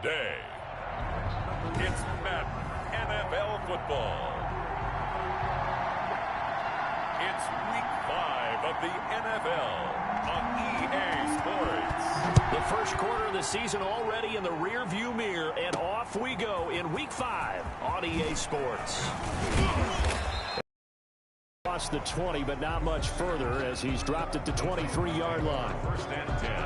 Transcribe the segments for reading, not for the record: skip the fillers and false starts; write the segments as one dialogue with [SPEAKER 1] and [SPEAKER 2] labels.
[SPEAKER 1] Today, it's Madden NFL football. It's week 5 of the NFL on EA Sports.
[SPEAKER 2] The first quarter of the season already in the rearview mirror, and off we go in week 5 on EA Sports. Lost the 20, but not much further as he's dropped it to 23-yard line.
[SPEAKER 1] First and 10.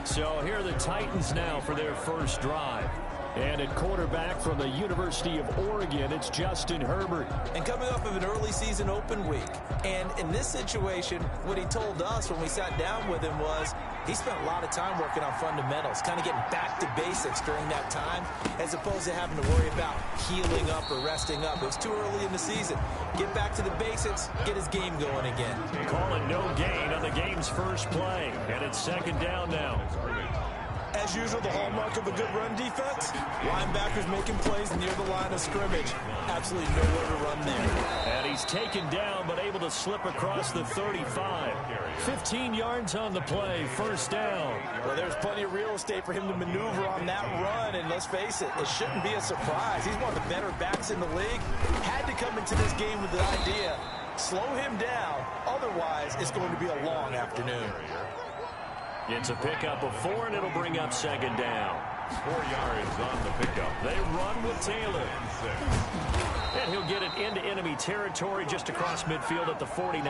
[SPEAKER 2] So here are the Titans now for their first drive. And at quarterback from the University of Oregon, it's Justin Herbert.
[SPEAKER 3] And coming off of an early season open week. And in this situation, what he told us when we sat down with him was he spent a lot of time working on fundamentals, kind of getting back to basics during that time, as opposed to having to worry about healing up or resting up. It was too early in the season. Get back to the basics, get his game going again.
[SPEAKER 2] Calling no gain on the game's first play. And it's second down now.
[SPEAKER 3] As usual, the hallmark of a good run defense, linebackers making plays near the line of scrimmage. Absolutely nowhere to run there.
[SPEAKER 2] And he's taken down, but able to slip across the 35. 15 yards on the play, first down.
[SPEAKER 3] Well, there's plenty of real estate for him to maneuver on that run, and let's face it, it shouldn't be a surprise. He's one of the better backs in the league. Had to come into this game with the idea, slow him down, otherwise it's going to be a long afternoon.
[SPEAKER 2] It's a pickup of 4, and it'll bring up second down.
[SPEAKER 1] 4 yards on the pickup.
[SPEAKER 2] They run with Taylor. And he'll get it into enemy territory just across midfield at the 49.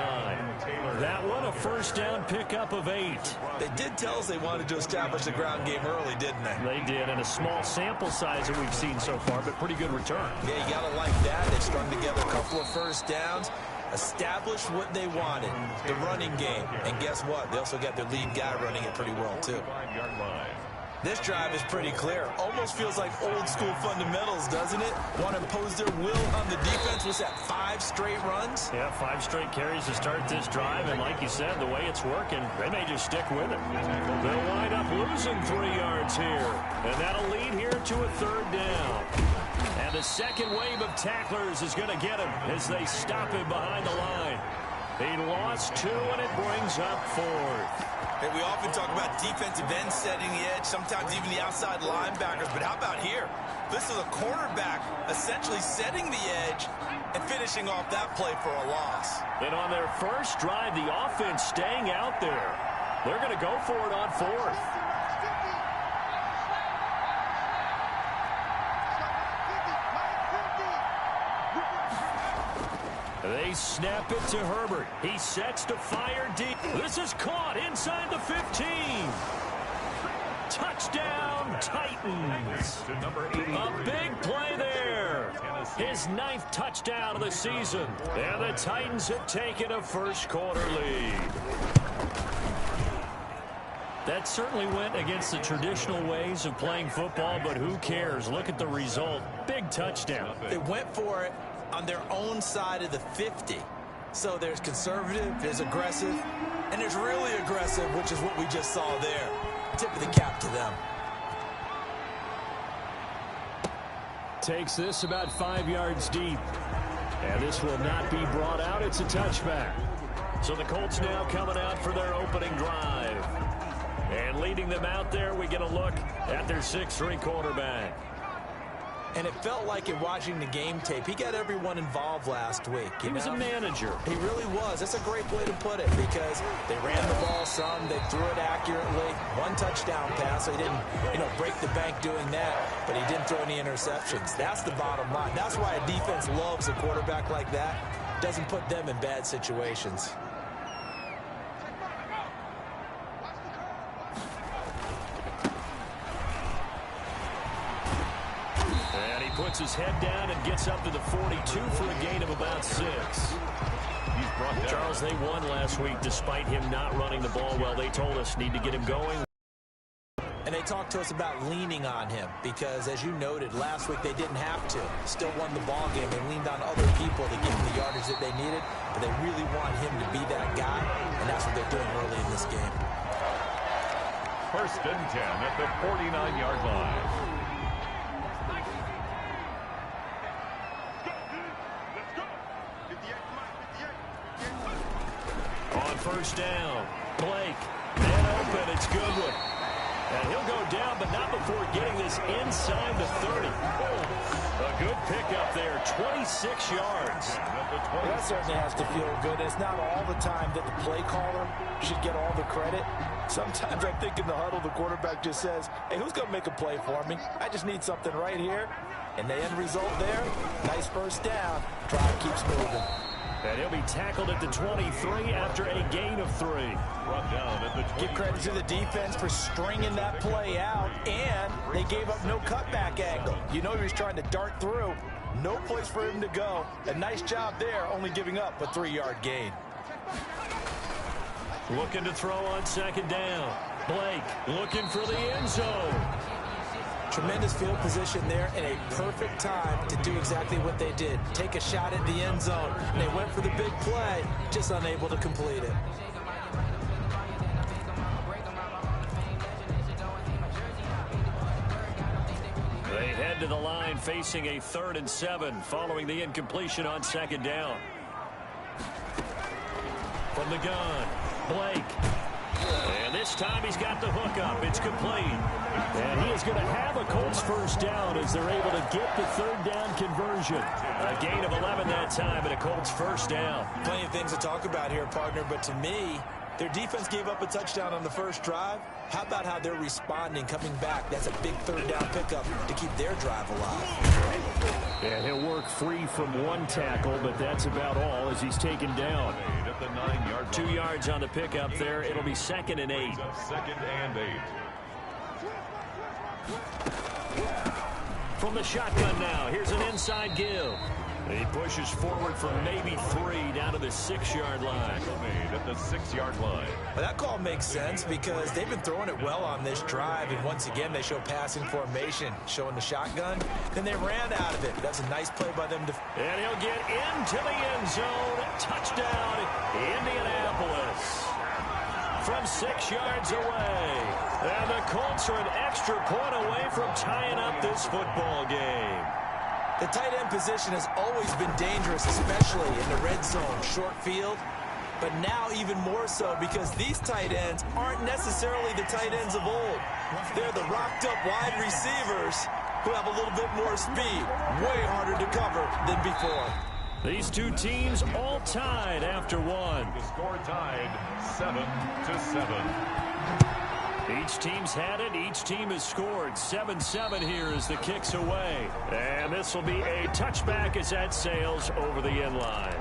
[SPEAKER 2] That one, a first down pickup of 8.
[SPEAKER 3] They did tell us they wanted to establish the ground game early, didn't they?
[SPEAKER 2] They did, and a small sample size that we've seen so far, but pretty good return.
[SPEAKER 3] Yeah, you got to like that. They've strung together a couple of first downs. Established what they wanted, the running game. And guess what? They also got their lead guy running it pretty well, too. This drive is pretty clear. Almost feels like old-school fundamentals, doesn't it? Want to impose their will on the defense. Was that 5 straight runs?
[SPEAKER 2] Yeah, 5 straight carries to start this drive. And like you said, the way it's working, they may just stick with it. They'll wind up losing 3 yards here. And that'll lead here to a third down. And the second wave of tacklers is going to get him as they stop him behind the line. He lost 2, and it brings up 4th.
[SPEAKER 3] Hey, we often talk about defensive ends setting the edge, sometimes even the outside linebackers. But how about here? This is a quarterback essentially setting the edge and finishing off that play for a loss.
[SPEAKER 2] And on their first drive, the offense staying out there. They're going to go for it on 4th. They snap it to Herbert. He sets to fire deep. This is caught inside the 15. Touchdown, Titans. A big play there. His 9th touchdown of the season. And the Titans have taken a first quarter lead. That certainly went against the traditional ways of playing football, but who cares? Look at the result. Big touchdown.
[SPEAKER 3] They went for it on their own side of the 50. So there's conservative, there's aggressive, and there's really aggressive, which is what we just saw there. Tip of the cap to them.
[SPEAKER 2] Takes this about 5 yards deep. And this will not be brought out. It's a touchback. So the Colts now coming out for their opening drive. And leading them out there, we get a look at their 6'3" quarterback.
[SPEAKER 3] And it felt like in watching the game tape, he got everyone involved last week.
[SPEAKER 2] He was a manager.
[SPEAKER 3] He really was. That's a great way to put it because they ran the ball some, they threw it accurately. 1 touchdown pass, so he didn't, break the bank doing that, but he didn't throw any interceptions. That's the bottom line. That's why a defense loves a quarterback like that. Doesn't put them in bad situations.
[SPEAKER 2] Puts his head down and gets up to the 42 for a gain of about 6. Charles, they won last week despite him not running the ball well. They told us need to get him going.
[SPEAKER 3] And they talked to us about leaning on him because, as you noted, last week they didn't have to. Still won the ball game. They leaned on other people to give them the yardage that they needed, but they really want him to be that guy, and that's what they're doing early in this game.
[SPEAKER 1] First and 10 at the 49-yard line. On first down, Blake, and open, it's Goodwin. And he'll go
[SPEAKER 2] down, but not before getting this inside the 30. A good pickup there, 26 yards.
[SPEAKER 4] Well, that certainly has to feel good. It's not all the time that the play caller should get all the credit. Sometimes I think in the huddle, the quarterback just says, hey, who's going to make a play for me? I just need something right here. And the end result there, nice first down. Drive keeps moving.
[SPEAKER 2] And he'll be tackled at the 23 after a gain of 3.
[SPEAKER 1] Brought down at the 20.
[SPEAKER 4] Give credit to the defense for stringing that play out, and they gave up no cutback angle. You know he was trying to dart through. No place for him to go. A nice job there, only giving up a 3-yard gain.
[SPEAKER 2] Looking to throw on second down. Blake looking for the end zone.
[SPEAKER 4] Tremendous field position there and a perfect time to do exactly what they did. Take a shot at the end zone. And they went for the big play, just unable to complete it.
[SPEAKER 2] They head to the line facing a 3rd and 7 following the incompletion on second down. From the gun, Blake. And this time he's got the hook up. It's complete. And he is going to have a Colts first down as they're able to get the 3rd down conversion. A gain of 11 that time and a Colts first down.
[SPEAKER 4] Plenty of things to talk about here, partner, but to me, their defense gave up a touchdown on the first drive. How about how they're responding, coming back? That's a big 3rd down pickup to keep their drive alive.
[SPEAKER 2] And he'll work free from one tackle, but that's about all as he's taken down.
[SPEAKER 1] At the 9-yard line.
[SPEAKER 2] 2 yards on the pickup there. It'll be 2nd and 8.
[SPEAKER 1] 2nd and 8.
[SPEAKER 2] From the shotgun now, here's an inside give. He pushes forward for maybe 3 down to the 6-yard line.
[SPEAKER 1] Made at the 6-yard line.
[SPEAKER 4] Well, that call makes sense because they've been throwing it well on this drive, and once again they show passing formation, showing the shotgun. Then they ran out of it. That's a nice play by them.
[SPEAKER 2] And he'll get into the end zone. Touchdown, Indianapolis. From 6 yards away. And the Colts are an extra point away from tying up this football game.
[SPEAKER 4] The tight end position has always been dangerous, especially in the red zone, short field. But now even more so because these tight ends aren't necessarily the tight ends of old. They're the rocked-up wide receivers who have a little bit more speed. Way harder to cover than before.
[SPEAKER 2] These two teams all tied after one.
[SPEAKER 1] The score tied 7-7.
[SPEAKER 2] Each team's had it. Each team has scored. 7-7 here as the kick's away. And this will be a touchback as that sails over the end line.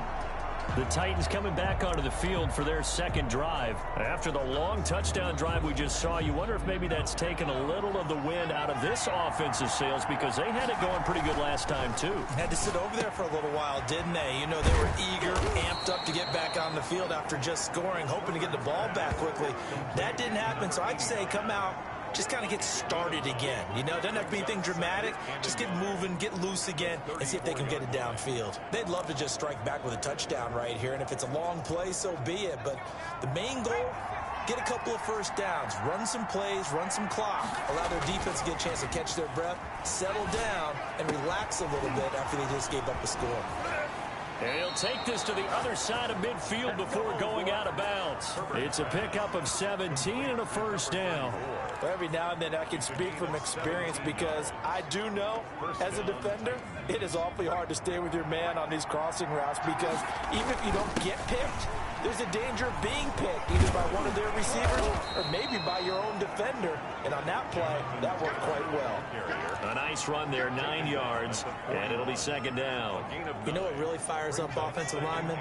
[SPEAKER 2] The Titans coming back onto the field for their second drive. After the long touchdown drive we just saw, you wonder if maybe that's taken a little of the wind out of this offensive sails because they had it going pretty good last time too.
[SPEAKER 4] Had to sit over there for a little while, didn't they? You know, they were eager, amped up to get back on the field after just scoring, hoping to get the ball back quickly. That didn't happen, so I'd say come out, just kind of get started again. You know, doesn't have to be anything dramatic. Just get moving, get loose again, and see if they can get it downfield. They'd love to just strike back with a touchdown right here, and if it's a long play, so be it. But the main goal, get a couple of first downs, run some plays, run some clock, allow their defense to get a chance to catch their breath, settle down, and relax a little bit after they just gave up a score.
[SPEAKER 2] And he'll take this to the other side of midfield before going out of bounds. It's a pickup of 17 and a first down.
[SPEAKER 4] Well, every now and then I can speak from experience because I do know, as a defender, it is awfully hard to stay with your man on these crossing routes because even if you don't get picked, there's a danger of being picked either by one of their receivers or maybe by your own defender. And on that play, that worked quite well.
[SPEAKER 2] A nice run there, 9 yards, and it'll be second down.
[SPEAKER 4] You know what really fires up offensive linemen?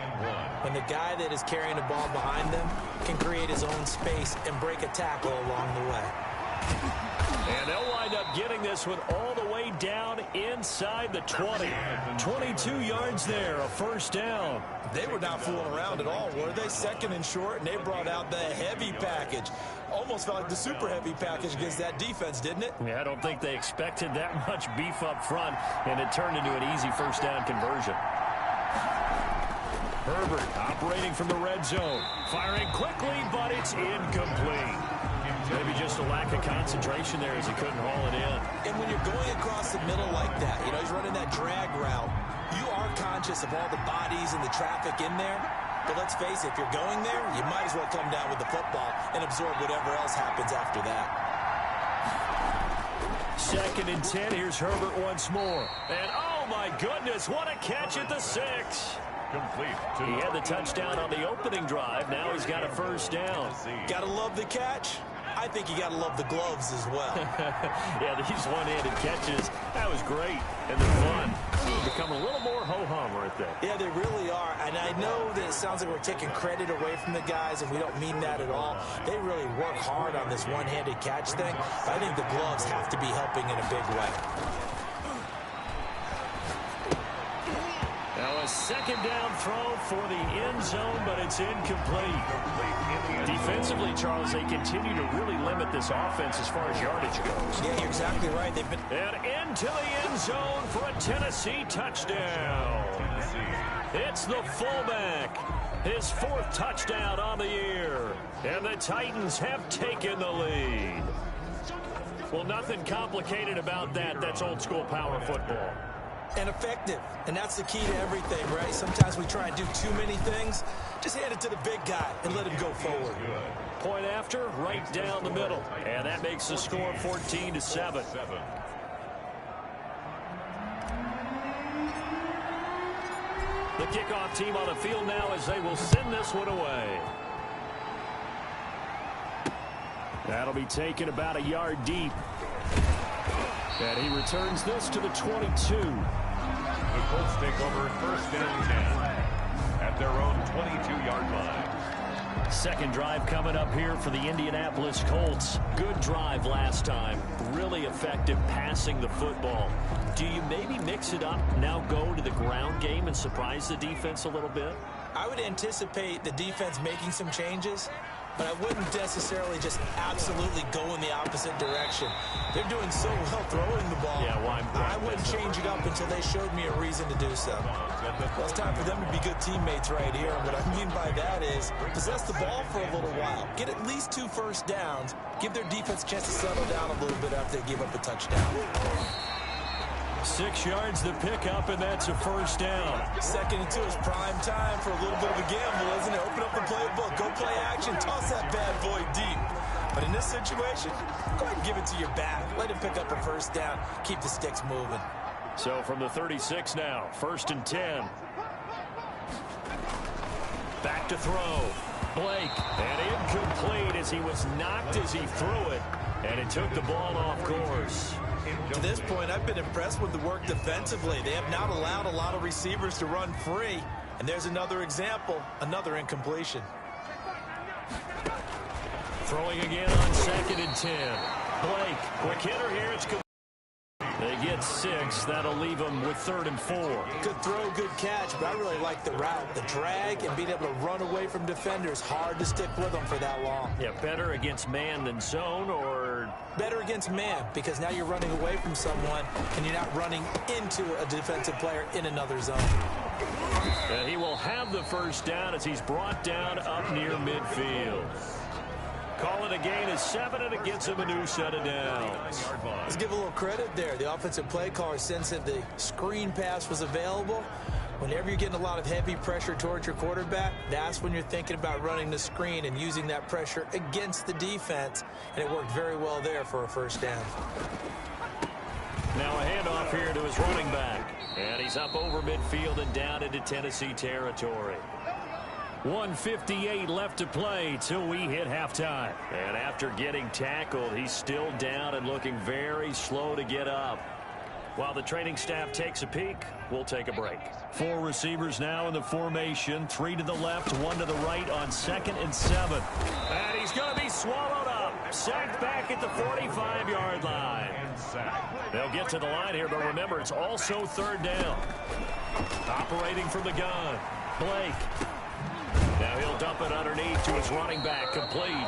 [SPEAKER 4] When the guy that is carrying the ball behind them can create his own space and break a tackle along the way.
[SPEAKER 2] And they'll wind up getting this one all the way down inside the 20. 22 yards there, a first down.
[SPEAKER 4] They were not fooling around at all, were they? Second and short, and they brought out the heavy package. Almost felt like the super heavy package against that defense, didn't it?
[SPEAKER 2] Yeah, I don't think they expected that much beef up front, and it turned into an easy first down conversion. Herbert operating from the red zone. Firing quickly, but it's incomplete. Maybe just a lack of concentration there as he couldn't haul it in.
[SPEAKER 4] And when you're going across the middle like that, you know, he's running that drag route, you are conscious of all the bodies and the traffic in there. But let's face it, if you're going there, you might as well come down with the football and absorb whatever else happens after that.
[SPEAKER 2] 2nd and 10. Here's Herbert once more. And, oh, my goodness, what a catch at the 6.
[SPEAKER 1] Complete.
[SPEAKER 2] He had the touchdown on the opening drive. Now he's got a first down.
[SPEAKER 4] Gotta love the catch. I think you gotta love the gloves as well.
[SPEAKER 2] Yeah, these one-handed catches, that was great. And they're fun. They've become a little more ho-hum, aren't they?
[SPEAKER 4] Yeah, they really are. And I know that it sounds like we're taking credit away from the guys, and we don't mean that at all. They really work hard on this one-handed catch thing. I think the gloves have to be helping in a big way.
[SPEAKER 2] Now a second down throw for the end zone, but it's incomplete. Defensively, Charles, they continue to really limit this offense as far as yardage goes.
[SPEAKER 4] Yeah, you're exactly right. They've been...
[SPEAKER 2] And into the end zone for a Tennessee touchdown. It's the fullback. His 4th touchdown on the year. And the Titans have taken the lead. Well, nothing complicated about that. That's old-school power football.
[SPEAKER 4] And effective. And that's the key to everything, right? Sometimes we try and do too many things. Just hand it to the big guy and let him go forward.
[SPEAKER 2] Point after, right down the middle. And that makes the score 14-7. The kickoff team on the field now as they will send this one away. That'll be taken about a yard deep. And he returns this to the 22.
[SPEAKER 1] The Colts take over 1st and 10 at their own 22-yard line.
[SPEAKER 2] Second drive coming up here for the Indianapolis Colts. Good drive last time. Really effective passing the football. Do you maybe mix it up, now go to the ground game and surprise the defense a little bit?
[SPEAKER 4] I would anticipate the defense making some changes, but I wouldn't necessarily just absolutely go in the opposite direction. They're doing so well throwing the ball.
[SPEAKER 2] Yeah, well,
[SPEAKER 4] I wouldn't change it up until they showed me a reason to do so. Well, it's time for them to be good teammates right here. And what I mean by that is possess the ball for a little while. Get at least 2 first downs. Give their defense a chance to settle down a little bit after they give up a touchdown.
[SPEAKER 2] 6 yards the pickup, and that's a first down.
[SPEAKER 4] 2nd and 2 is prime time for a little bit of a gamble, isn't it? Open up the playbook, go play action, toss that bad boy deep. But in this situation, go ahead and give it to your back. Let him pick up a first down. Keep the sticks moving.
[SPEAKER 2] So from the 36 now, 1st and 10. Back to throw. Blake, and incomplete as he was knocked as he threw it, and it took the ball off course.
[SPEAKER 4] To this point, I've been impressed with the work defensively. They have not allowed a lot of receivers to run free. And there's another example, another incompletion.
[SPEAKER 2] Throwing again on 2nd and 10. Blake, quick hitter here. It's good. They get 6. That'll leave them with 3rd and 4.
[SPEAKER 4] Good throw, good catch, but I really like the route. The drag and being able to run away from defenders. Hard to stick with them for that long.
[SPEAKER 2] Yeah, better against man than zone, or...
[SPEAKER 4] Better against man, because now you're running away from someone and you're not running into a defensive player in another zone.
[SPEAKER 2] And he will have the first down as he's brought down up near midfield. Call it a gain of 7, and it gets him a new set of downs.
[SPEAKER 4] Let's give a little credit there. The offensive play caller sensed that the screen pass was available. Whenever you're getting a lot of heavy pressure towards your quarterback, that's when you're thinking about running the screen and using that pressure against the defense. And it worked very well there for a first down.
[SPEAKER 2] Now a handoff here to his running back. And he's up over midfield and down into Tennessee territory. 1:58 left to play till we hit halftime. And after getting tackled, he's still down and looking very slow to get up. While the training staff takes a peek, we'll take a break. 4 receivers now in the formation. 3 to the left, 1 to the right on 2nd and 7. And he's going to be swallowed up. Sacked back at the 45-yard line. They'll get to the line here, but remember, it's also 3rd down. Operating from the gun, Blake. Now he'll dump it underneath to his running back, complete.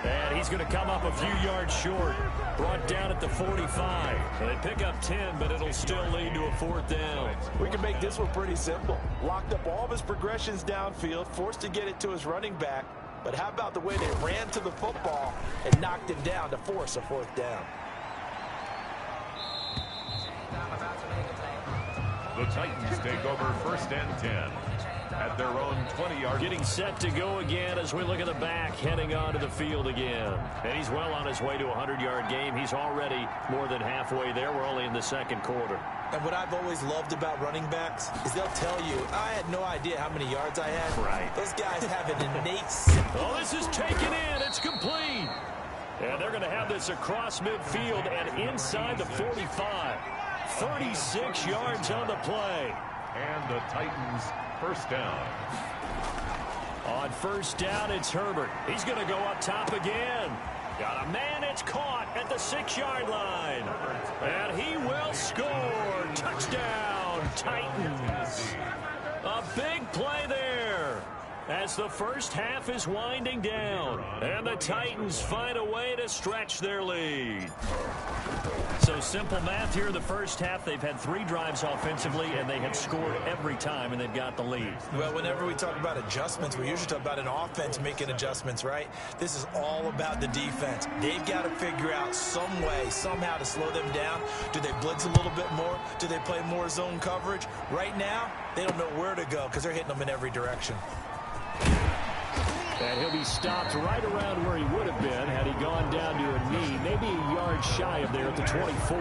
[SPEAKER 2] And he's going to come up a few yards short. Brought down at the 45. They pick up 10, but it'll still lead to a 4th down.
[SPEAKER 4] We can make this one pretty simple. Locked up all of his progressions downfield, forced to get it to his running back. But how about the way they ran to the football and knocked him down to force a 4th down?
[SPEAKER 1] The Titans take over 1st and 10 at their own 20-yard.
[SPEAKER 2] Getting set to go again as we look at the back, heading onto the field again. And he's well on his way to a 100-yard game. He's already more than halfway there. We're only in the second quarter.
[SPEAKER 4] And what I've always loved about running backs is they'll tell you, I had no idea how many yards I had.
[SPEAKER 2] Right.
[SPEAKER 4] Those guys have an innate...
[SPEAKER 2] Oh, this is taken in. It's complete. And they're going to have this across midfield and inside the 45. 36 yards on the play.
[SPEAKER 1] And the Titans first down.
[SPEAKER 2] On first down, it's Herbert. He's going to go up top again. Got a man, it's caught at the 6-yard line. And he will score. Touchdown, Titans. A big play there as the first half is winding down. And the Titans find a way to stretch their lead. So simple math here. The first half, they've had 3 drives offensively, and they have scored every time, and they've got the lead.
[SPEAKER 4] Well, whenever we talk about adjustments, we usually talk about an offense making adjustments, right? This is all about the defense. They've got to figure out some way, somehow to slow them down. Do they blitz a little bit more? Do they play more zone coverage? Right now, they don't know where to go because they're hitting them in every direction.
[SPEAKER 2] And he'll be stopped right around where he would have been had he gone down to a knee, maybe a yard shy of there at the 24.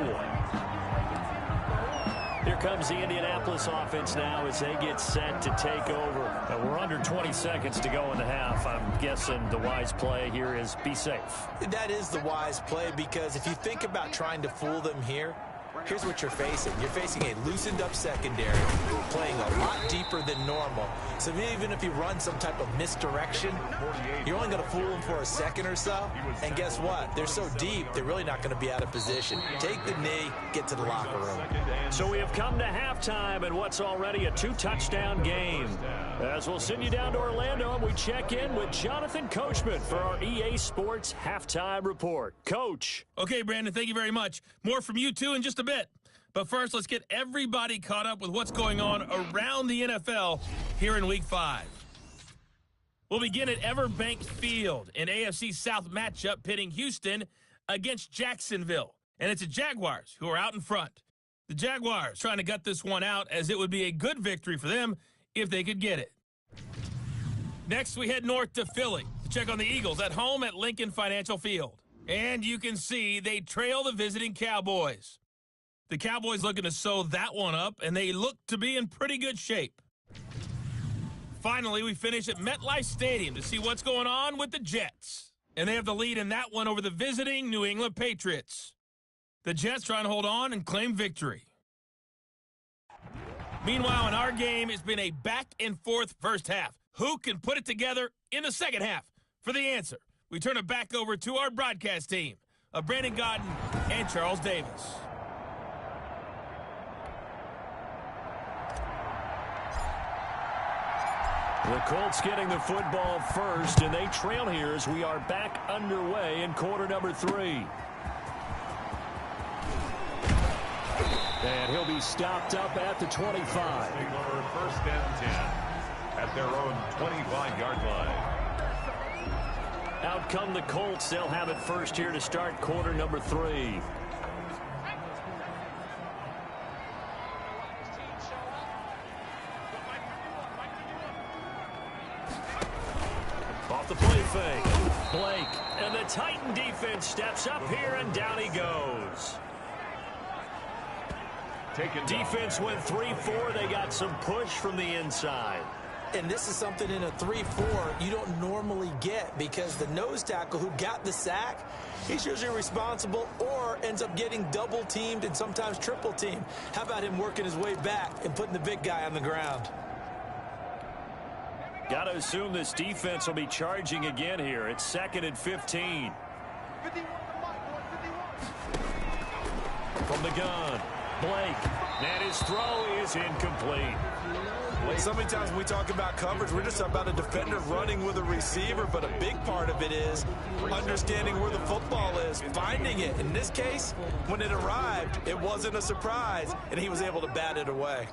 [SPEAKER 2] Here comes the Indianapolis offense now as they get set to take over. And we're under 20 seconds to go in the half. I'm guessing the wise play here is be safe.
[SPEAKER 4] That is the wise play because if you think about trying to fool them here, here's what you're facing. You're facing a loosened-up secondary, playing a lot deeper than normal. So even if you run some type of misdirection, you're only going to fool them for a second or so. And guess what? They're so deep, they're really not going to be out of position. Take the knee, get to the locker room.
[SPEAKER 2] So we have come to halftime in what's already a 2-touchdown game. As we'll send you down to Orlando, and we check in with Jonathan Coachman for our EA Sports Halftime Report. Coach.
[SPEAKER 5] Okay, Brandon, thank you very much. More from you, too, in just a bit. But first, let's get everybody caught up with what's going on around the NFL here in Week 5. We'll begin at Everbank Field, an AFC South matchup pitting Houston against Jacksonville. And it's the Jaguars who are out in front. The Jaguars trying to gut this one out as it would be a good victory for them if they could get it. Next, we head north to Philly to check on the Eagles at home at Lincoln Financial Field. And you can see they trail the visiting Cowboys. The Cowboys looking to sew that one up, and they look to be in pretty good shape. Finally, we finish at MetLife Stadium to see what's going on with the Jets. And they have the lead in that one over the visiting New England Patriots. The Jets trying to hold on and claim victory. Meanwhile, in our game, it's been a back-and-forth first half. Who can put it together in the second half? For the answer, we turn it back over to our broadcast team of Brandon Godden and Charles Davis.
[SPEAKER 2] The Colts getting the football first, and they trail here as we are back underway in quarter number 3. And he'll be stopped up at the 25.
[SPEAKER 1] First and 10 at their own 25-yard line.
[SPEAKER 2] Out come the Colts. They'll have it first here to start quarter number 3. Off the play fake. Blake. And the Titan defense steps up here, and down he goes. Defense went 3-4. They got some push from the inside.
[SPEAKER 4] And this is something in a 3-4 you don't normally get because the nose tackle who got the sack, he's usually responsible or ends up getting double-teamed and sometimes triple-teamed. How about him working his way back and putting the big guy on the ground?
[SPEAKER 2] Got to assume this defense will be charging again here. It's 2nd and 15. From the gun, Blake. And his throw is incomplete.
[SPEAKER 4] So many times when we talk about coverage, we're just about a defender running with a receiver, but a big part of it is understanding where the football is, finding it. In this case, when it arrived, it wasn't a surprise, and he was able to bat it away.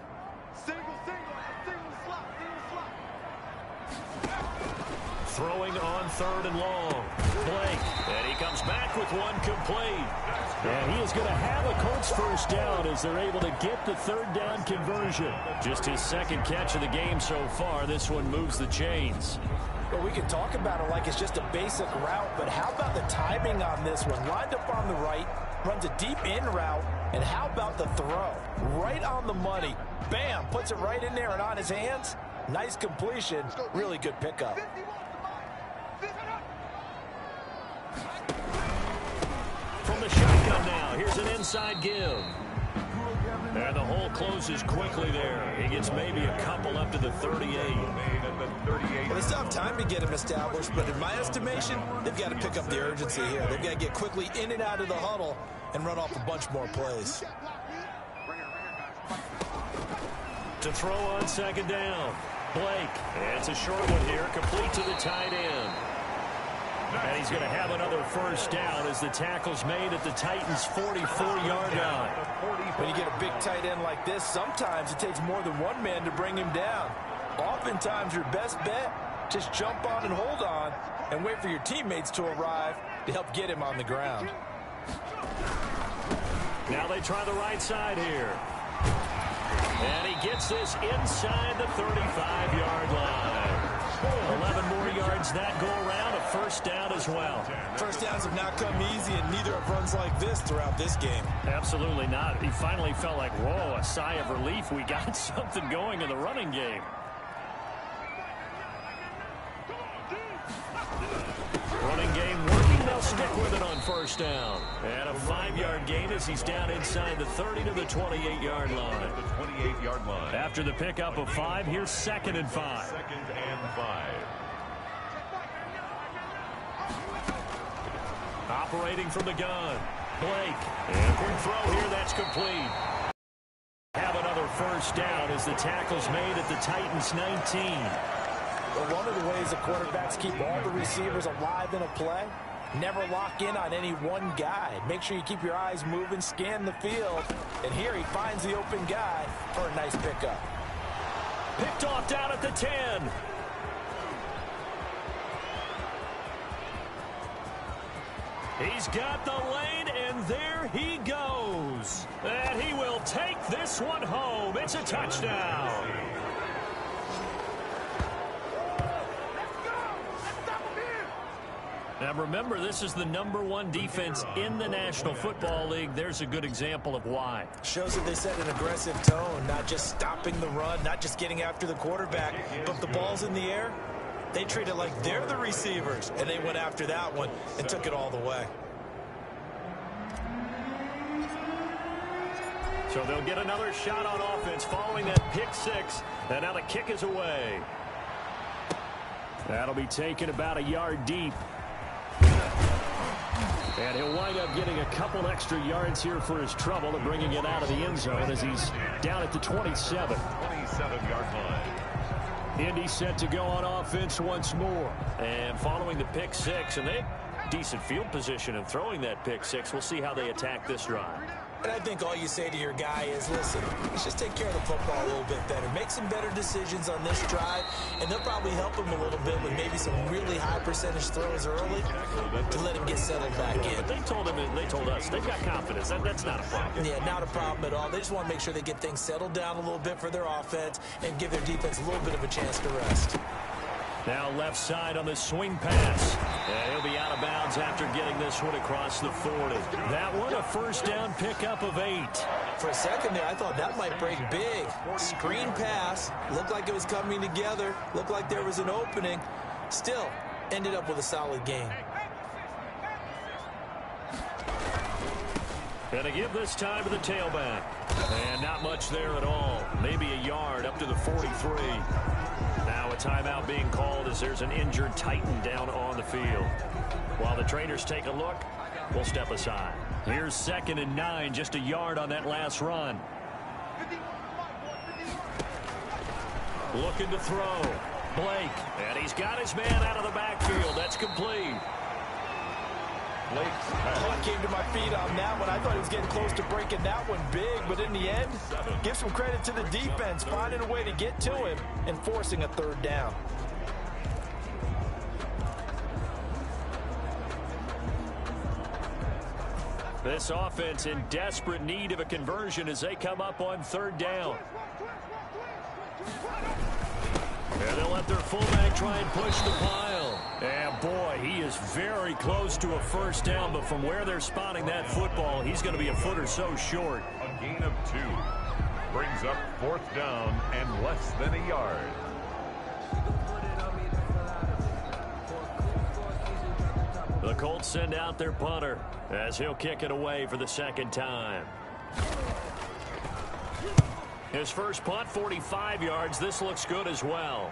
[SPEAKER 2] Throwing on 3rd and long. Blake. And he comes back with one complete. And he is going to have a Colts first down as they're able to get the third down conversion. Just his second catch of the game so far. This one moves the chains.
[SPEAKER 4] Well, we can talk about it like it's just a basic route, but how about the timing on this one? Lined up on the right, runs a deep in route, and how about the throw? Right on the money. Bam, puts it right in there and on his hands. Nice completion, really good pickup.
[SPEAKER 2] From the shotgun now, here's an inside give. And the hole closes quickly there. He gets maybe a couple up to the 38.
[SPEAKER 3] Well, they still have time to get him established, but in my estimation, they've got to pick up the urgency here. They've got to get quickly in and out of the huddle and run off a bunch more plays.
[SPEAKER 2] To throw on second down, Blake. And it's a short one here, complete to the tight end. And he's going to have another first down as the tackle's made at the Titans' 44-yard line.
[SPEAKER 4] When you get a big tight end like this, sometimes it takes more than one man to bring him down. Oftentimes, your best bet, just jump on and hold on and wait for your teammates to arrive to help get him on the ground.
[SPEAKER 2] Now they try the right side here. And he gets this inside the 35-yard line. 11 more yards that go around, a first down as well.
[SPEAKER 3] First downs have not come easy, and neither have runs like this throughout this game.
[SPEAKER 2] Absolutely not. He finally felt like, whoa, a sigh of relief. We got something going in the running game. Running game working. They'll stick with it on first down. And a 5-yard gain as he's down inside the 30 to the 28-yard line.
[SPEAKER 1] The 28-yard line.
[SPEAKER 2] After the pickup of 5, here's 2nd and 5.
[SPEAKER 1] 2nd and 5.
[SPEAKER 2] Operating from the gun, Blake. And quick throw here, that's complete. Have another first down as the tackle's made at the Titans' 19.
[SPEAKER 4] Well, one of the ways the quarterbacks keep all the receivers alive in a play, never lock in on any one guy. Make sure you keep your eyes moving, scan the field. And here he finds the open guy for a nice pickup.
[SPEAKER 2] Picked off down at the 10. He's got the lane, and there he goes. And he will take this one home. It's a touchdown. Now remember, this is the #1 defense in the National Football League. There's a good example of why.
[SPEAKER 4] Shows that they set an aggressive tone, not just stopping the run, not just getting after the quarterback, but if the ball's in the air, they treat it like they're the receivers, and they went after that one and took it all the way.
[SPEAKER 2] So they'll get another shot on offense following that pick six, and now the kick is away. That'll be taken about a yard deep. And he'll wind up getting a couple extra yards here for his trouble and bringing it out of the end zone as he's down at the 27.
[SPEAKER 1] 27-yard line.
[SPEAKER 2] Indy set to go on offense once more. And following the pick six, and they decent field position in throwing that pick six. We'll see how they attack this drive.
[SPEAKER 4] And I think all you say to your guy is, listen, let's just take care of the football a little bit better. Make some better decisions on this drive, and they'll probably help him a little bit with maybe some really high percentage throws early to let him get settled back in.
[SPEAKER 2] But they told us, they've got confidence. That's not a problem.
[SPEAKER 4] Yeah, not a problem at all. They just want to make sure they get things settled down a little bit for their offense and give their defense a little bit of a chance to rest.
[SPEAKER 2] Now left side on the swing pass. And he'll be out of bounds after getting this one across the 40. That one a first down pickup of 8.
[SPEAKER 4] For a second there, I thought that might break big. Screen pass. Looked like it was coming together. Looked like there was an opening. Still, ended up with a solid gain.
[SPEAKER 2] And to give this time to the tailback. And not much there at all. Maybe a yard up to the 43. Now a timeout being called as there's an injured Titan down on the field. While the trainers take a look, we'll step aside. Here's 2nd and 9, just a yard on that last run. Looking to throw. Blake, and he's got his man out of the backfield. That's complete.
[SPEAKER 4] I came to my feet on that one. I thought he was getting close to breaking that one big, but in the end, give some credit to the defense, finding a way to get to him and forcing a third down.
[SPEAKER 2] This offense in desperate need of a conversion as they come up on third down. And they'll let their fullback try and push the pile. And boy, he is very close to a first down, but from where they're spotting that football, he's going to be a foot or so short.
[SPEAKER 1] A gain of 2. Brings up 4th down and less than a yard.
[SPEAKER 2] The Colts send out their punter as he'll kick it away for the second time. His first punt, 45 yards. This looks good as well.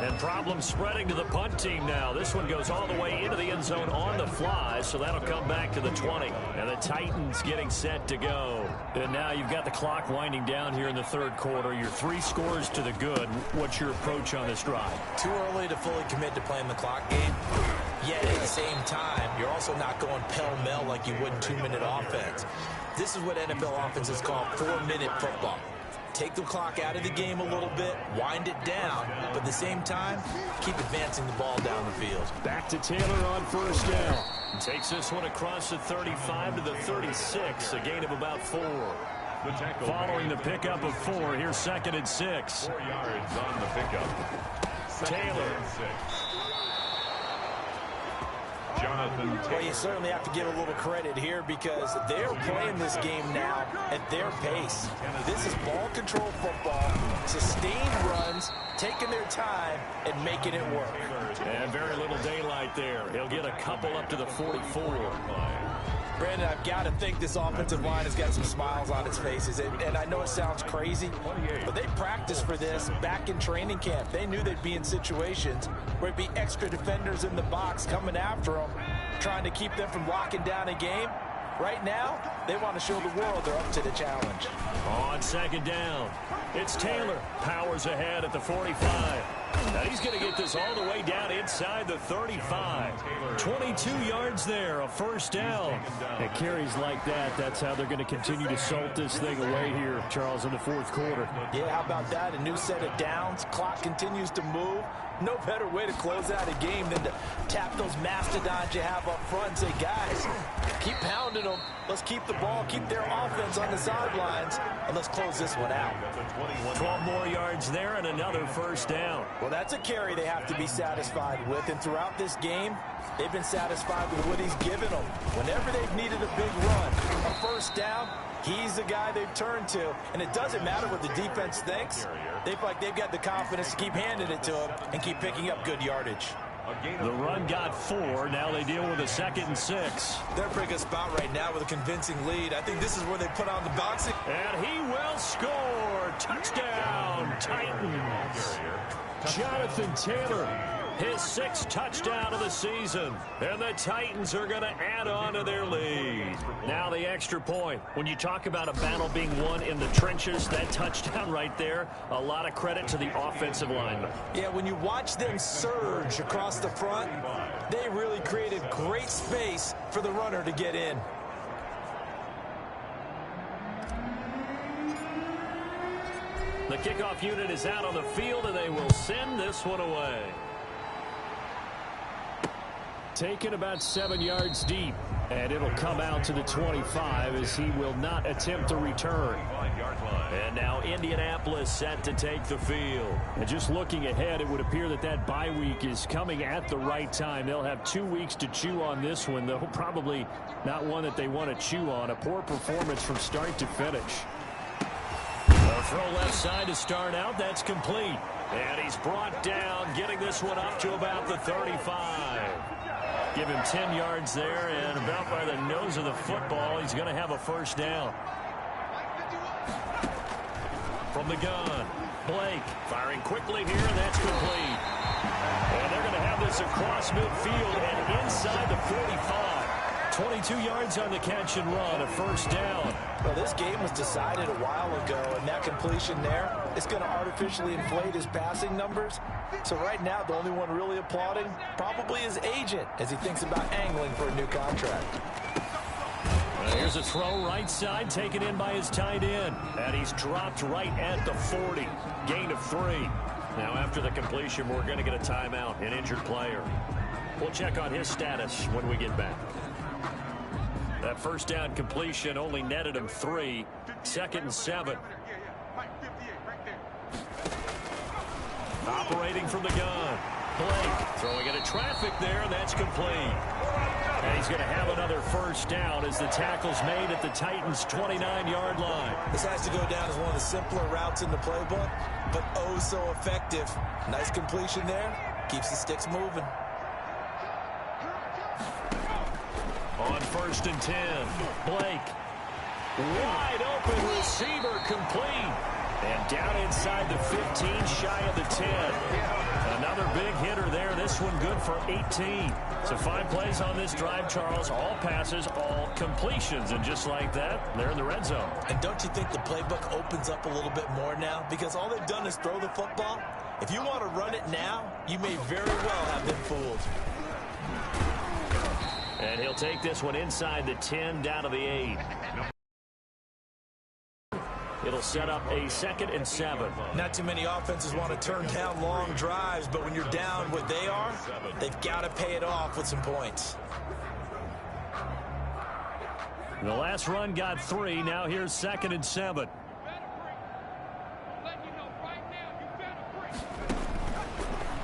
[SPEAKER 2] And problems spreading to the punt team now. This one goes all the way into the end zone on the fly, so that'll come back to the 20. And the Titans getting set to go. And now you've got the clock winding down here in the third quarter. Your 3 scores to the good. What's your approach on this drive?
[SPEAKER 4] Too early to fully commit to playing the clock game. Yet at the same time, you're also not going pell-mell like you would in 2-minute offense. This is what NFL offenses call 4-minute football. Take the clock out of the game a little bit, wind it down, but at the same time, keep advancing the ball down the field.
[SPEAKER 2] Back to Taylor on first down. Takes this one across the 35 to the 36, a gain of about 4. Following the pickup of 4, here's 2nd and 6.
[SPEAKER 1] 4 yards on the pickup.
[SPEAKER 2] Taylor.
[SPEAKER 1] Jonathan Taylor.
[SPEAKER 4] Well, you certainly have to give a little credit here because they're playing this game now at their pace. This is ball control football, sustained runs, taking their time, and making it work.
[SPEAKER 2] And very little daylight there. He'll get a couple up to the 44.
[SPEAKER 4] Brandon, I've got to think this offensive line has got some smiles on its faces. And I know it sounds crazy, but they practiced for this back in training camp. They knew they'd be in situations where it'd be extra defenders in the box coming after them, trying to keep them from locking down a game. Right now, they want to show the world they're up to the challenge.
[SPEAKER 2] On 2nd down, it's Taylor. Powers ahead at the 45. Now he's going to get this all the way down inside the 35. 22 yards there, a first down. And carries like that, that's how they're going to continue to salt this thing away here, Charles, in the 4th quarter.
[SPEAKER 4] Yeah, how about that? A new set of downs. Clock continues to move. No better way to close out a game than to tap those mastodons you have up front and say, guys, keep pounding them. Let's keep the ball, keep their offense on the sidelines, and let's close this one out.
[SPEAKER 2] 12 more yards there and another first down.
[SPEAKER 4] Well, that's a carry they have to be satisfied with, and throughout this game, they've been satisfied with what he's given them. Whenever they've needed a big run, a first down, he's the guy they've turned to, and it doesn't matter what the defense thinks. They feel like they've got the confidence to keep handing it to him and keep picking up good yardage.
[SPEAKER 2] The run got 4. Now they deal with a 2nd and 6.
[SPEAKER 4] They're a pretty good spot right now with a convincing lead. I think this is where they put on the boxing.
[SPEAKER 2] And he will score. Touchdown, Titans. Jonathan Taylor, his 6th touchdown of the season. And the Titans are going to add on to their lead. Now the extra point. When you talk about a battle being won in the trenches, that touchdown right there, a lot of credit to the offensive linemen.
[SPEAKER 4] Yeah, when you watch them surge across the front, they really created great space for the runner to get in.
[SPEAKER 2] The kickoff unit is out on the field, and they will send this one away. Taken about 7 yards deep, and it'll come out to the 25 as he will not attempt a return. And now Indianapolis set to take the field. And just looking ahead, it would appear that that bye week is coming at the right time. They'll have 2 weeks to chew on this one, though probably not one that they want to chew on. A poor performance from start to finish. A throw left side to start out. That's complete. And he's brought down, getting this one up to about the 35. Give him 10 yards there, and about by the nose of the football, he's going to have a first down. From the gun, Blake firing quickly here, and that's complete. And they're going to have this across midfield and inside the 45. 22 yards on the catch and run, a first down.
[SPEAKER 4] Well, this game was decided a while ago, and that completion there is going to artificially inflate his passing numbers. So right now, the only one really applauding probably his agent as he thinks about angling for a new contract.
[SPEAKER 2] Here's a throw right side, taken in by his tight end. And he's dropped right at the 40. Gain of 3. Now after the completion, we're going to get a timeout, an injured player. We'll check on his status when we get back. That first down completion only netted him 3. 2nd and 7. Operating from the gun. Blake throwing into traffic there, and that's complete. And he's going to have another first down as the tackle's made at the Titans' 29-yard line.
[SPEAKER 4] This has to go down as one of the simpler routes in the playbook, but oh so effective. Nice completion there. Keeps the sticks moving.
[SPEAKER 2] On 1st and 10, Blake. Wide open receiver complete. And down inside the 15, shy of the 10. Another big hitter there. This one good for 18. So 5 plays on this drive, Charles. All passes, all completions. And just like that, they're in the red zone.
[SPEAKER 4] And don't you think the playbook opens up a little bit more now? Because all they've done is throw the football. If you want to run it now, you may very well have been fooled.
[SPEAKER 2] And he'll take this one inside the 10, down to the 8. It'll set up a 2nd and 7.
[SPEAKER 4] Not too many offenses want to turn down long drives, but when you're down what they are, they've got to pay it off with some points.
[SPEAKER 2] The last run got 3. Now here's 2nd and 7.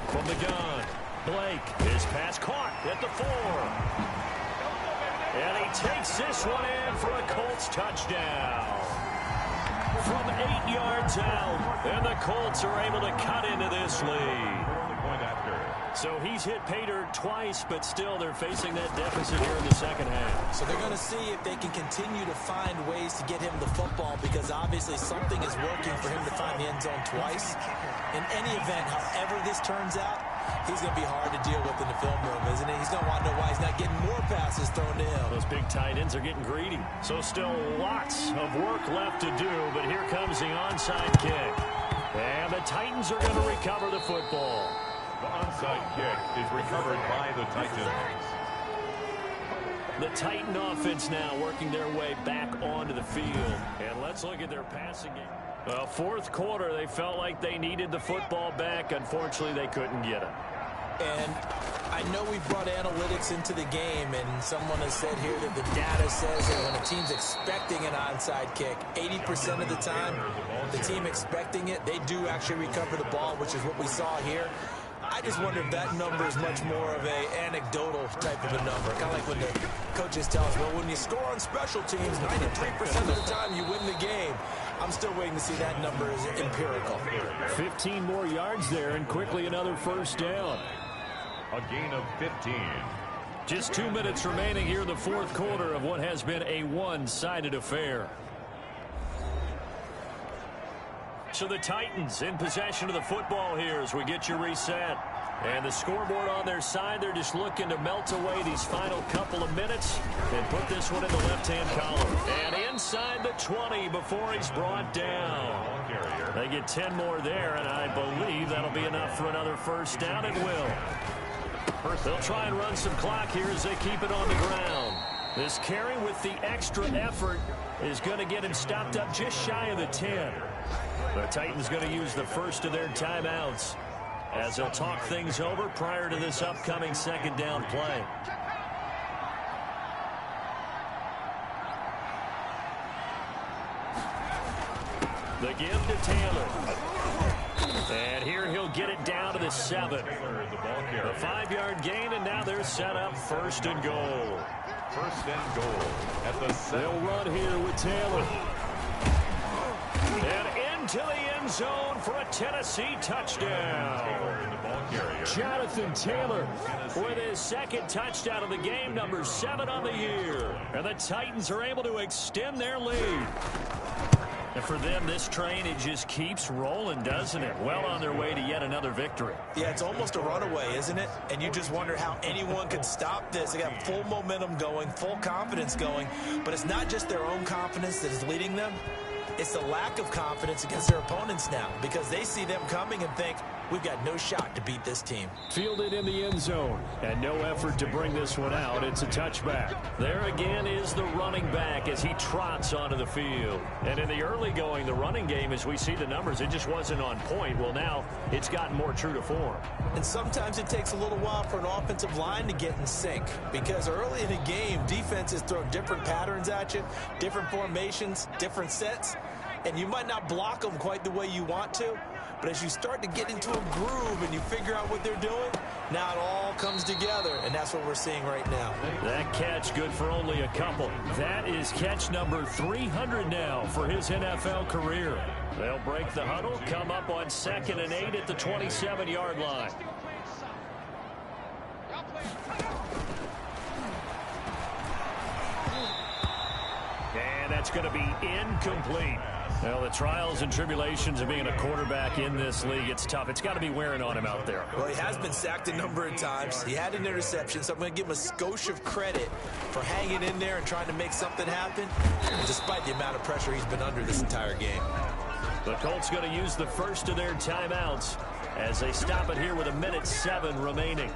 [SPEAKER 2] From the gun, Blake. His pass caught at the 4. And he takes this one in for a Colts touchdown. From 8 yards out, and the Colts are able to cut into this lead. So he's hit pay dirt twice, but still they're facing that deficit here in the second half.
[SPEAKER 4] So they're going to see if they can continue to find ways to get him the football, because obviously something is working for him to find the end zone twice. In any event, however this turns out, he's going to be hard to deal with in the film room, isn't he? He's going to want to know why he's not getting more passes thrown to him.
[SPEAKER 2] Those big tight ends are getting greedy. So still lots of work left to do, but here comes the onside kick. And the Titans are going to recover the football.
[SPEAKER 1] The onside kick is recovered by the Titans.
[SPEAKER 2] The Titan offense now working their way back onto the field. And let's look at their passing game. Well, 4th quarter, they felt like they needed the football back. Unfortunately, they couldn't get it.
[SPEAKER 4] And I know we've brought analytics into the game, and someone has said here that the data says that when a team's expecting an onside kick, 80% of the time, the team expecting it, they do actually recover the ball, which is what we saw here. I just wonder if that number is much more of a anecdotal type of a number. Kind of like when the coaches tell us, well, when you score on special teams, 93% of the time you win the game. I'm still waiting to see that number is empirical.
[SPEAKER 2] 15 more yards there, and quickly another first down.
[SPEAKER 1] A gain of 15.
[SPEAKER 2] Just 2 minutes remaining here in the 4th quarter of what has been a one-sided affair. So the Titans in possession of the football here as we get you reset. And the scoreboard on their side, they're just looking to melt away these final couple of minutes and put this one in the left-hand column. And inside the 20 before he's brought down. They get 10 more there, and I believe that'll be enough for another first down. It will. They'll try and run some clock here as they keep it on the ground. This carry with the extra effort is going to get him stopped up just shy of the 10. The Titans going to use the first of their timeouts as they'll talk things over prior to this upcoming 2nd down play. The give to Taylor. And here he'll get it down to the 7. The 5-yard gain, and now they're set up 1st and goal.
[SPEAKER 1] 1st and goal at the 7.
[SPEAKER 2] They'll run here with Taylor. And into the end zone for a Tennessee touchdown. Jonathan Taylor with his 2nd touchdown of the game, number 7 on the year. And the Titans are able to extend their lead. And for them, this train, it just keeps rolling, doesn't it? Well on their way to yet another victory.
[SPEAKER 4] Yeah, it's almost a runaway, isn't it? And you just wonder how anyone could stop this. They got full momentum going, full confidence going. But it's not just their own confidence that is leading them. It's the lack of confidence against their opponents now, because they see them coming and think, we've got no shot to beat this team.
[SPEAKER 2] Fielded in the end zone, and no effort to bring this one out. It's a touchback. There again is the running back as he trots onto the field. And in the early going, the running game, as we see the numbers, it just wasn't on point. Well, now it's gotten more true to form.
[SPEAKER 4] And sometimes it takes a little while for an offensive line to get in sync, because early in a game, defenses throw different patterns at you, different formations, different sets, and you might not block them quite the way you want to. But as you start to get into a groove and you figure out what they're doing, now it all comes together, and that's what we're seeing right now.
[SPEAKER 2] That catch good for only a couple. That is catch number 300 now for his NFL career. They'll break the huddle, come up on 2nd and 8 at the 27-yard line. And that's going to be incomplete. Well, the trials and tribulations of being a quarterback in this league, it's tough. It's got to be wearing on him out there.
[SPEAKER 4] Well, he has been sacked a number of times. He had an interception, so I'm going to give him a skosh of credit for hanging in there and trying to make something happen, despite the amount of pressure he's been under this entire game.
[SPEAKER 2] The Colts going to use the first of their timeouts as they stop it here with 1:07 remaining.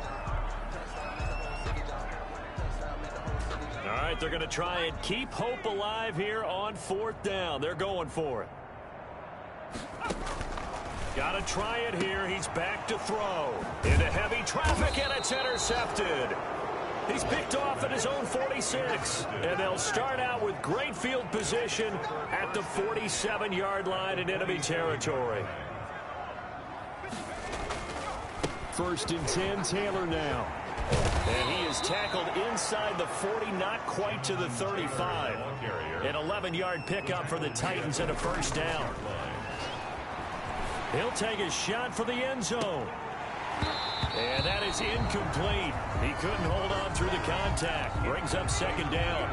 [SPEAKER 2] All right, they're going to try and keep hope alive here on 4th down. They're going for it. Got to try it here. He's back to throw. Into heavy traffic, and it's intercepted. He's picked off at his own 46. And they'll start out with great field position at the 47-yard line in enemy territory. 1st and 10, Taylor now. And he is tackled inside the 40, not quite to the 35. An 11-yard pickup for the Titans and a 1st down. He'll take a shot for the end zone. And that is incomplete. He couldn't hold on through the contact. Brings up 2nd down.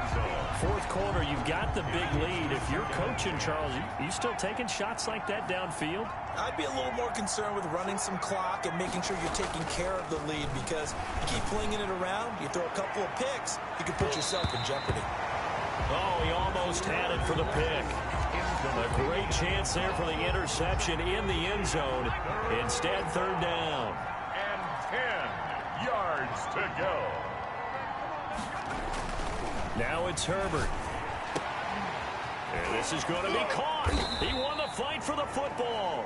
[SPEAKER 2] 4th quarter, you've got the big lead. If you're coaching, Charles, you still taking shots like that downfield?
[SPEAKER 4] I'd be a little more concerned with running some clock and making sure you're taking care of the lead, because you keep flinging it around, you throw a couple of picks, you can put yourself in jeopardy.
[SPEAKER 2] Oh, he almost had it for the pick. A great chance there for the interception in the end zone. Instead, 3rd down.
[SPEAKER 1] And 10 yards to go.
[SPEAKER 2] Now it's Herbert. And this is going to be caught. He won the fight for the football.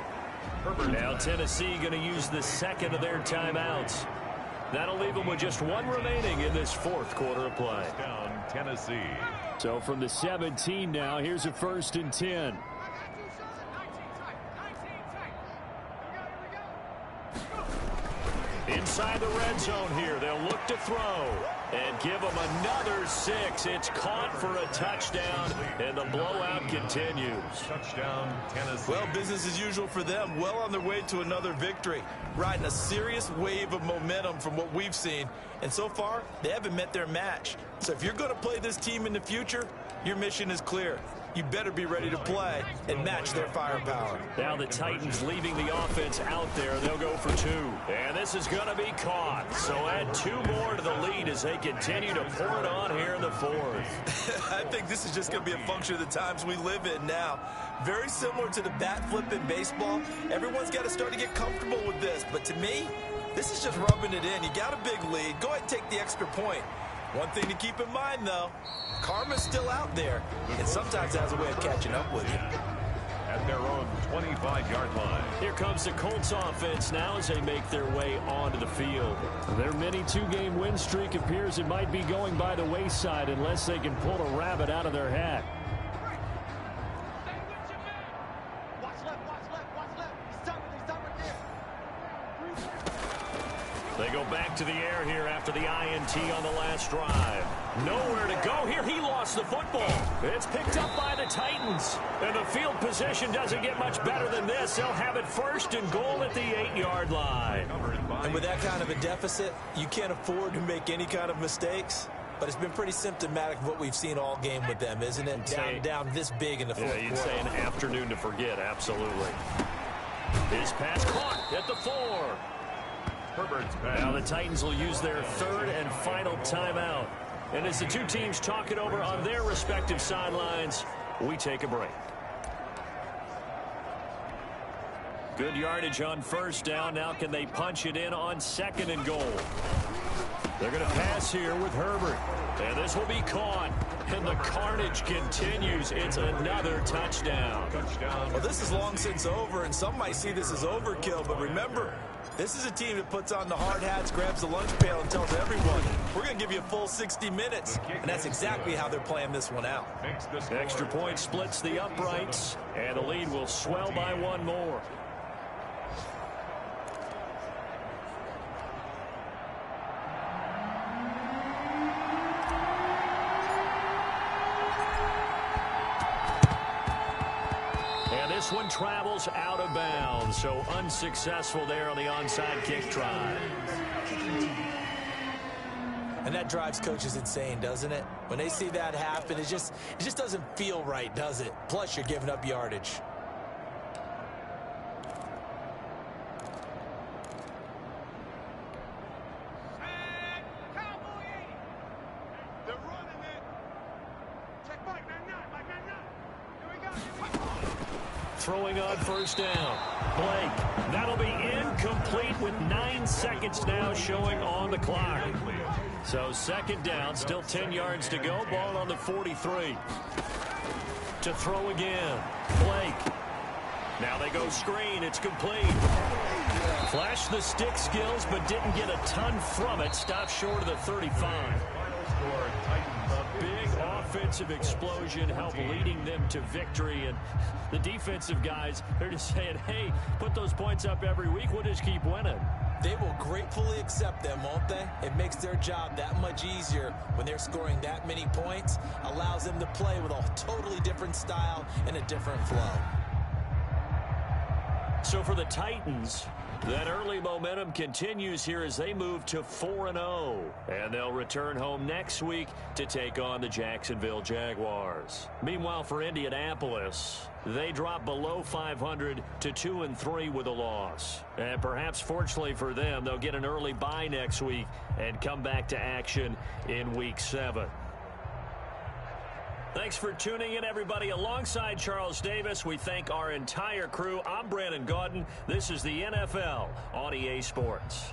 [SPEAKER 2] Now Tennessee going to use the 2nd of their timeouts. That'll leave them with just 1 remaining in this 4th quarter of play.
[SPEAKER 1] Down Tennessee.
[SPEAKER 2] So from the 17 now, here's a 1st and 10. Inside the red zone here, they'll look to throw and give them another 6. It's caught for a touchdown, and the blowout continues.
[SPEAKER 1] Touchdown, Tennessee.
[SPEAKER 4] Well, business as usual for them. Well on their way to another victory. Riding a serious wave of momentum from what we've seen. And so far, they haven't met their match. So if you're going to play this team in the future, your mission is clear. You better be ready to play and match their firepower.
[SPEAKER 2] Now the Titans leaving the offense out there. They'll go for 2. And this is going to be caught. So add 2 more to the lead as they continue to pour it on here in the 4th.
[SPEAKER 4] I think this is just going to be a function of the times we live in now. Very similar to the bat flip in baseball. Everyone's got to start to get comfortable with this. But to me, this is just rubbing it in. You got a big lead. Go ahead and take the extra point. One thing to keep in mind, though, karma's still out there, and sometimes it has a way of catching up with you.
[SPEAKER 1] At their own 25-yard line.
[SPEAKER 2] Here comes the Colts offense now as they make their way onto the field. Their mini 2-game win streak appears it might be going by the wayside unless they can pull a rabbit out of their hat. They go back to the air here after the INT on the last drive. Nowhere to go here. He lost the football. It's picked up by the Titans. And the field position doesn't get much better than this. They'll have it 1st and goal at the 8-yard line.
[SPEAKER 4] And with that kind of a deficit, you can't afford to make any kind of mistakes. But it's been pretty symptomatic of what we've seen all game with them, isn't it? Down this big in the 4th quarter.
[SPEAKER 2] You'd say an afternoon to forget, absolutely. His pass caught at the 4. Now the Titans will use their 3rd and final timeout. And as the 2 teams talk it over on their respective sidelines, we take a break. Good yardage on first down. Now can they punch it in on 2nd and goal? They're going to pass here with Herbert. And this will be caught. And the carnage continues. It's another touchdown.
[SPEAKER 4] Well, this is long since over, and some might see this as overkill. But remember, this is a team that puts on the hard hats, grabs the lunch pail, and tells everyone, we're going to give you a full 60 minutes. And that's exactly how they're playing this one out.
[SPEAKER 2] Extra point splits the uprights, and the lead will swell by one more. This one travels out of bounds, so unsuccessful there on the onside kick try.
[SPEAKER 4] And that drives coaches insane, doesn't it? When they see that happen, it just doesn't feel right, does it? Plus, you're giving up yardage.
[SPEAKER 2] Throwing on first down. Blake. That'll be incomplete with 9 seconds now showing on the clock. So 2nd down, still 10 yards to go. Ball on the 43. To throw again. Blake. Now they go screen. It's complete. Flashed the stick skills, but didn't get a ton from it. Stopped short of the 35. A big offensive explosion helped leading them to victory. And the defensive guys, they're just saying, hey, put those points up every week. We'll just keep winning.
[SPEAKER 4] They will gratefully accept them, won't they? It makes their job that much easier when they're scoring that many points. Allows them to play with a totally different style and a different flow.
[SPEAKER 2] So for the Titans, that early momentum continues here as they move to 4-0. And they'll return home next week to take on the Jacksonville Jaguars. Meanwhile, for Indianapolis, they drop below 500 to 2-3 with a loss. And perhaps fortunately for them, they'll get an early bye next week and come back to action in Week 7. Thanks for tuning in, everybody. Alongside Charles Davis, we thank our entire crew. I'm Brandon Gaudin. This is the NFL on EA Sports.